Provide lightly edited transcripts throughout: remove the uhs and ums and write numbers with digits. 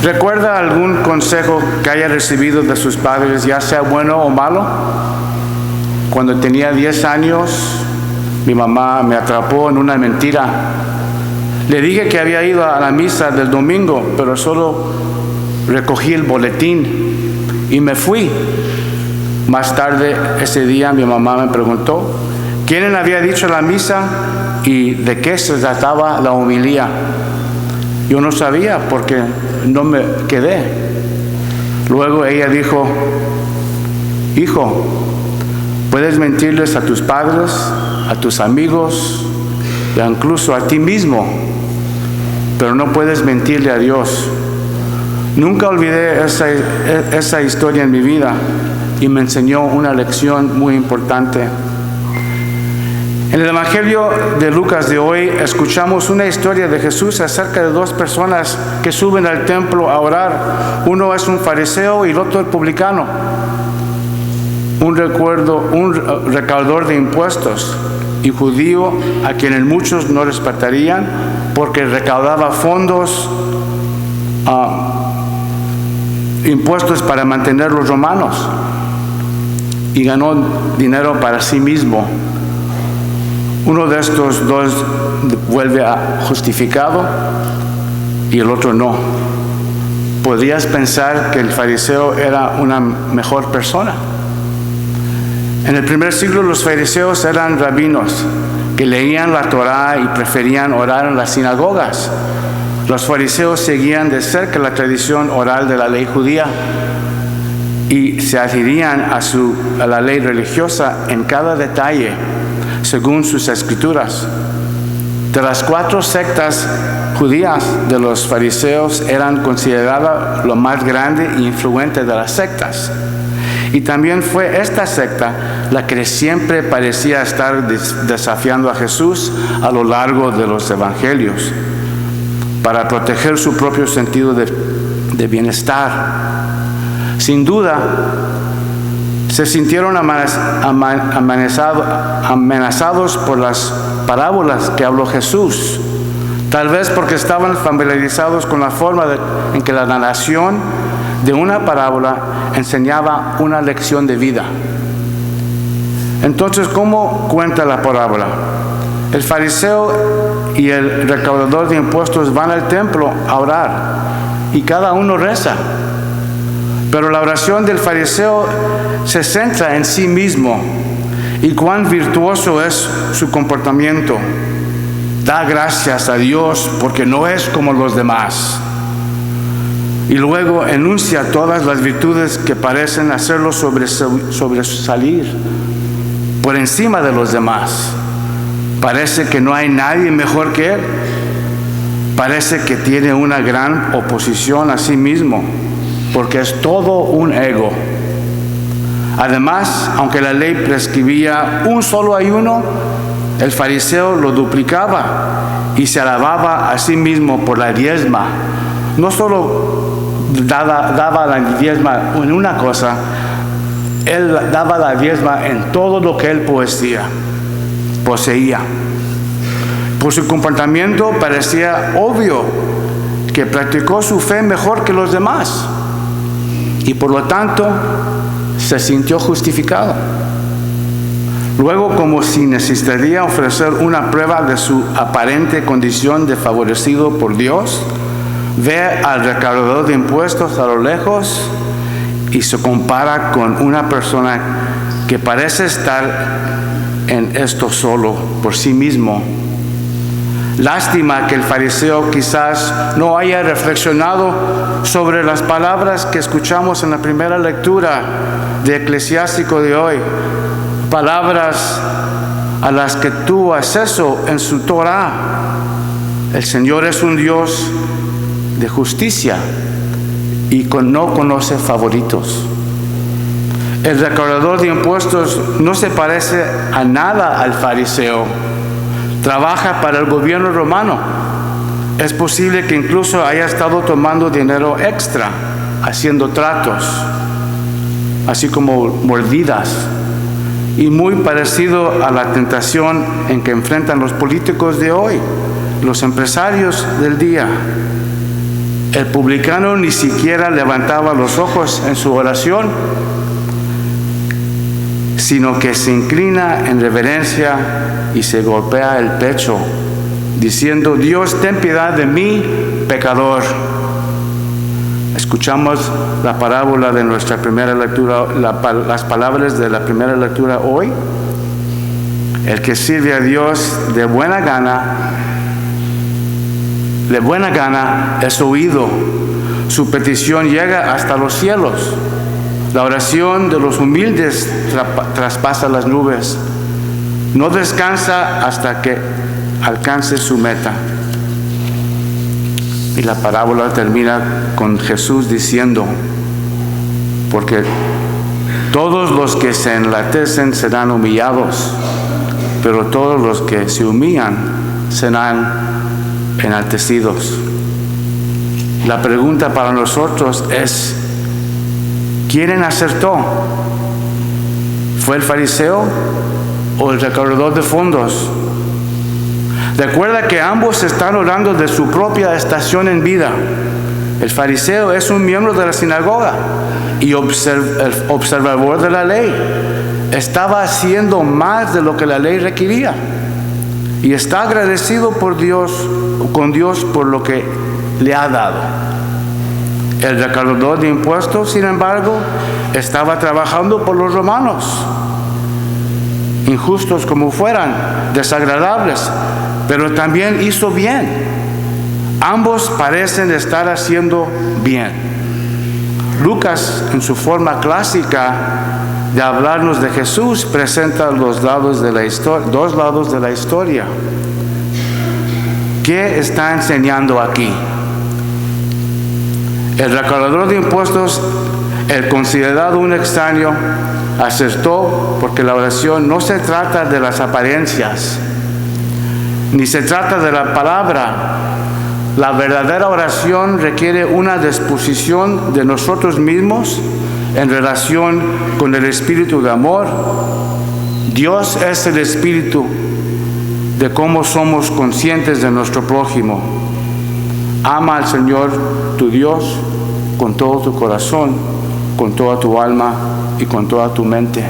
¿Recuerda algún consejo que haya recibido de sus padres, ya sea bueno o malo? Cuando tenía 10 años, mi mamá me atrapó en una mentira. Le dije que había ido a la misa del domingo, pero solo recogí el boletín y me fui. Más tarde ese día mi mamá me preguntó quién había dicho la misa y de qué se trataba la homilía. Yo no sabía porque no me quedé. Luego ella dijo: hijo, puedes mentirles a tus padres, a tus amigos, e incluso a ti mismo, pero no puedes mentirle a Dios. Nunca olvidé esa historia en mi vida y me enseñó una lección muy importante. En el Evangelio de Lucas de hoy escuchamos una historia de Jesús acerca de dos personas que suben al templo a orar. Uno es un fariseo y el otro el publicano. Un recaudador de impuestos y judío a quienes muchos no respetarían porque recaudaba fondos, impuestos para mantener los romanos, y ganó dinero para sí mismo. Uno de estos dos vuelve justificado y el otro no. Podrías pensar que el fariseo era una mejor persona. En el primer siglo los fariseos eran rabinos que leían la Torá y preferían orar en las sinagogas. Los fariseos seguían de cerca la tradición oral de la ley judía y se adherían a la ley religiosa en cada detalle, según sus escrituras. De las 4 sectas judías de los fariseos eran consideradas lo más grande e influente de las sectas. Y también fue esta secta la que siempre parecía estar desafiando a Jesús a lo largo de los evangelios para proteger su propio sentido de bienestar. Sin duda, se sintieron amenazados por las parábolas que habló Jesús, tal vez porque estaban familiarizados con la forma en que la narración de una parábola enseñaba una lección de vida. Entonces, ¿cómo cuenta la parábola? El fariseo y el recaudador de impuestos van al templo a orar y cada uno reza. Pero la oración del fariseo se centra en sí mismo y cuán virtuoso es su comportamiento. Da gracias a Dios porque no es como los demás. Y luego enuncia todas las virtudes que parecen hacerlo sobresalir por encima de los demás. Parece que no hay nadie mejor que él. Parece que tiene una gran oposición a sí mismo, porque es todo un ego. Además, aunque la ley prescribía un solo ayuno, el fariseo lo duplicaba y se alababa a sí mismo por la diezma. No solo daba la diezma en una cosa, él daba la diezma en todo lo que él poseía. Por su comportamiento parecía obvio que practicó su fe mejor que los demás y por lo tanto se sintió justificado. Luego, como si necesitaría ofrecer una prueba de su aparente condición de favorecido por Dios, ve al recaudador de impuestos a lo lejos y se compara con una persona que parece estar en esto solo por sí mismo. Lástima que el fariseo quizás no haya reflexionado sobre las palabras que escuchamos en la primera lectura de Eclesiástico de hoy, palabras a las que tuvo acceso en su Torá. El Señor es un Dios de justicia y no conoce favoritos. El recaudador de impuestos no se parece a nada al fariseo. Trabaja para el gobierno romano. Es posible que incluso haya estado tomando dinero extra, haciendo tratos, así como mordidas, y muy parecido a la tentación en que enfrentan los políticos de hoy, los empresarios del día. El publicano ni siquiera levantaba los ojos en su oración, sino que se inclina en reverencia y se golpea el pecho, diciendo: Dios, ten piedad de mí, pecador. Escuchamos la parábola de nuestra primera lectura, las palabras de la primera lectura hoy. El que sirve a Dios de buena gana es oído. Su petición llega hasta los cielos. La oración de los humildes traspasa las nubes. No descansa hasta que alcance su meta. Y la parábola termina con Jesús diciendo: porque todos los que se enaltecen serán humillados, pero todos los que se humillan serán enaltecidos. La pregunta para nosotros es: ¿quién acertó? ¿Fue el fariseo o el recaudador de fondos? Recuerda que ambos están orando de su propia estación en vida. El fariseo es un miembro de la sinagoga y el observador de la ley. Estaba haciendo más de lo que la ley requería y está agradecido con Dios por lo que le ha dado. El recaudador de impuestos, sin embargo, estaba trabajando por los romanos, injustos como fueran, desagradables, pero también hizo bien. Ambos parecen estar haciendo bien. Lucas, en su forma clásica de hablarnos de Jesús, presenta dos lados de la historia. ¿Qué está enseñando aquí? El recaudador de impuestos, el considerado un extraño, acertó, porque la oración no se trata de las apariencias, ni se trata de la palabra. La verdadera oración requiere una disposición de nosotros mismos en relación con el espíritu de amor. Dios es el espíritu de cómo somos conscientes de nuestro prójimo. Ama al Señor tu Dios con todo tu corazón, con toda tu alma y con toda tu mente.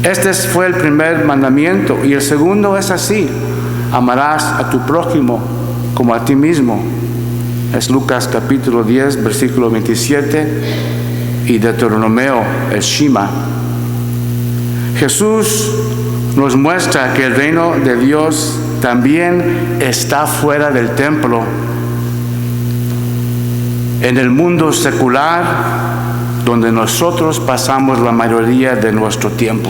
Este fue el primer mandamiento, y el segundo es así: amarás a tu prójimo como a ti mismo. Es Lucas capítulo 10, versículo 27, y Deuteronomio, el Shema. Jesús nos muestra que el reino de Dios también está fuera del templo, en el mundo secular, donde nosotros pasamos la mayoría de nuestro tiempo.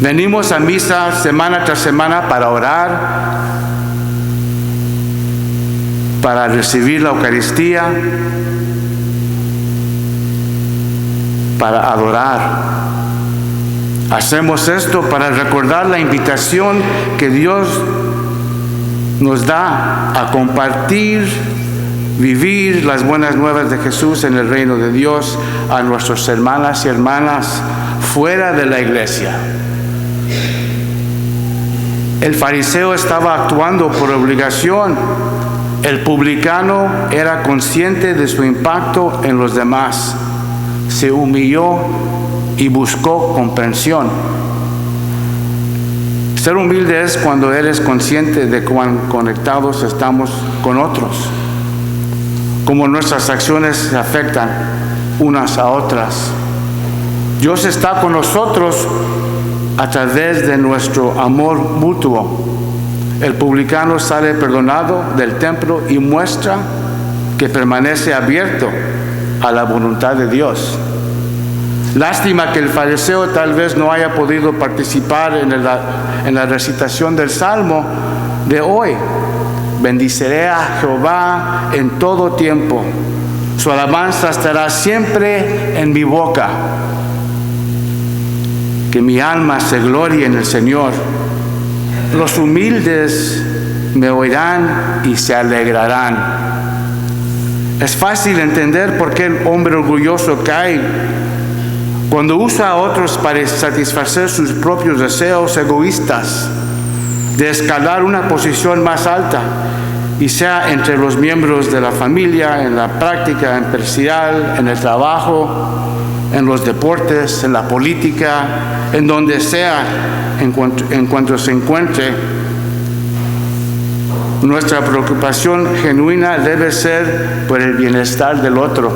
Venimos a misa semana tras semana para orar, para recibir la Eucaristía, para adorar. Hacemos esto para recordar la invitación que Dios nos da a compartir, vivir las buenas nuevas de Jesús en el reino de Dios a nuestras hermanas y hermanas fuera de la iglesia. El fariseo estaba actuando por obligación. El publicano era consciente de su impacto en los demás. Se humilló y buscó comprensión. Ser humilde es cuando eres consciente de cuán conectados estamos con otros, cómo nuestras acciones se afectan unas a otras. Dios está con nosotros a través de nuestro amor mutuo. El publicano sale perdonado del templo y muestra que permanece abierto a la voluntad de Dios. Lástima que el fariseo tal vez no haya podido participar en la recitación del Salmo de hoy. Bendiciré a Jehová en todo tiempo. Su alabanza estará siempre en mi boca. Que mi alma se glorie en el Señor. Los humildes me oirán y se alegrarán. Es fácil entender por qué el hombre orgulloso cae cuando usa a otros para satisfacer sus propios deseos egoístas de escalar una posición más alta y sea entre los miembros de la familia, en la práctica empresarial, en el trabajo, en los deportes, en la política, en donde sea, en cuanto se encuentre. Nuestra preocupación genuina debe ser por el bienestar del otro.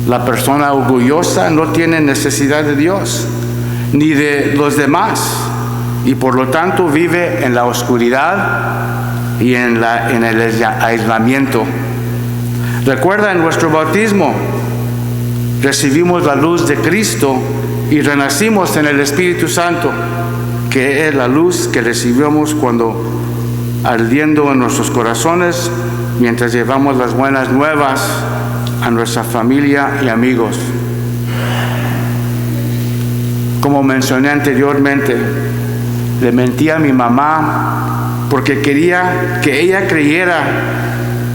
La persona orgullosa no tiene necesidad de Dios ni de los demás, y por lo tanto vive en la oscuridad y en el aislamiento. Recuerda, en nuestro bautismo recibimos la luz de Cristo y renacimos en el Espíritu Santo, que es la luz que recibimos cuando ardiendo en nuestros corazones mientras llevamos las buenas nuevas a nuestra familia y amigos. Como mencioné anteriormente, le mentí a mi mamá porque quería que ella creyera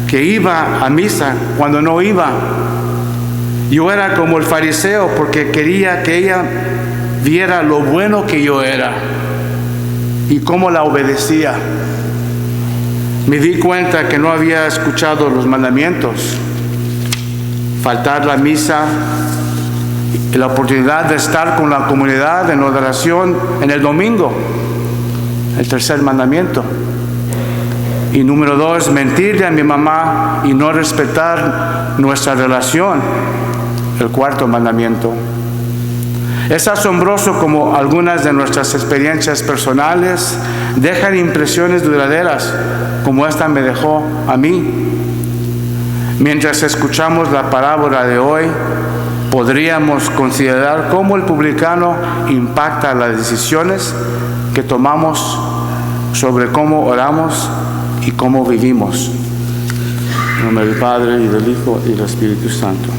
que iba a misa cuando no iba. Yo era como el fariseo porque quería que ella viera lo bueno que yo era y cómo la obedecía. Me di cuenta que no había escuchado los mandamientos. Faltar la misa y la oportunidad de estar con la comunidad en oración en el domingo, el tercer mandamiento. Y número 2, mentirle a mi mamá y no respetar nuestra relación, el cuarto mandamiento. Es asombroso como algunas de nuestras experiencias personales dejan impresiones duraderas, como esta me dejó a mí. Mientras escuchamos la parábola de hoy, podríamos considerar cómo el publicano impacta las decisiones que tomamos sobre cómo oramos y cómo vivimos. En nombre del Padre, y del Hijo, y del Espíritu Santo.